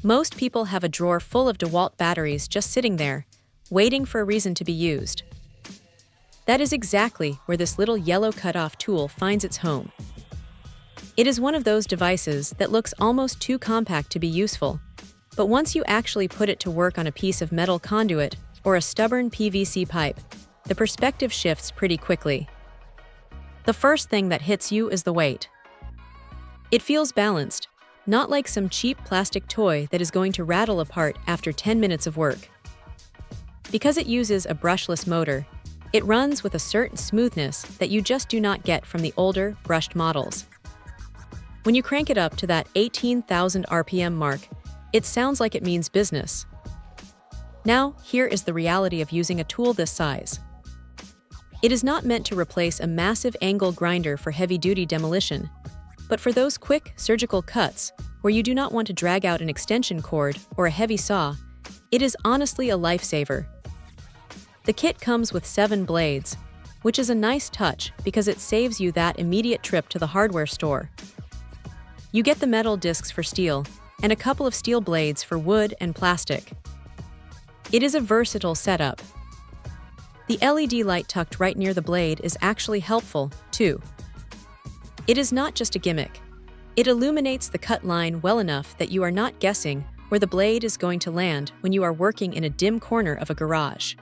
Most people have a drawer full of DeWalt batteries just sitting there, waiting for a reason to be used. That is exactly where this little yellow cutoff tool finds its home. It is one of those devices that looks almost too compact to be useful, but once you actually put it to work on a piece of metal conduit or a stubborn PVC pipe, the perspective shifts pretty quickly. The first thing that hits you is the weight. It feels balanced, not like some cheap plastic toy that is going to rattle apart after 10 minutes of work. Because it uses a brushless motor, it runs with a certain smoothness that you just do not get from the older, brushed models. When you crank it up to that 18,000 RPM mark, it sounds like it means business. Now, here is the reality of using a tool this size. It is not meant to replace a massive angle grinder for heavy-duty demolition, but for those quick, surgical cuts where you do not want to drag out an extension cord or a heavy saw, it is honestly a lifesaver. The kit comes with 7 blades, which is a nice touch because it saves you that immediate trip to the hardware store. You get the metal discs for steel and a couple of steel blades for wood and plastic. It is a versatile setup. The LED light tucked right near the blade is actually helpful, too. It is not just a gimmick. It illuminates the cut line well enough that you are not guessing where the blade is going to land when you are working in a dim corner of a garage.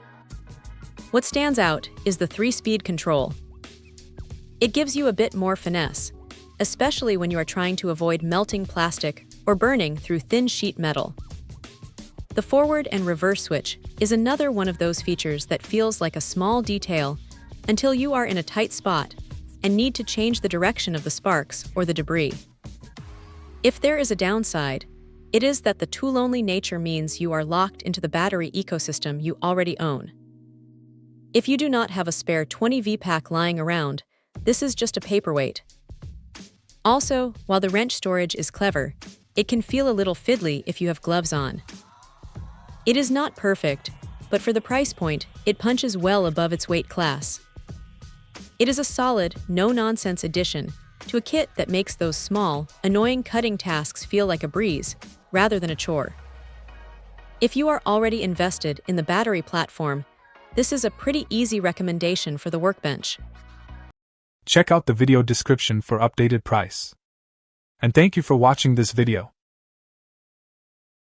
What stands out is the 3-speed control. It gives you a bit more finesse, especially when you are trying to avoid melting plastic or burning through thin sheet metal. The forward and reverse switch is another one of those features that feels like a small detail until you are in a tight spot and need to change the direction of the sparks or the debris. If there is a downside, it is that the tool-only nature means you are locked into the battery ecosystem you already own. If you do not have a spare 20V pack lying around, this is just a paperweight. Also, while the wrench storage is clever, it can feel a little fiddly if you have gloves on. It is not perfect, but for the price point, it punches well above its weight class. It is a solid, no-nonsense addition to a kit that makes those small, annoying cutting tasks feel like a breeze, rather than a chore. If you are already invested in the battery platform, this is a pretty easy recommendation for the workbench. Check out the video description for updated price. And thank you for watching this video.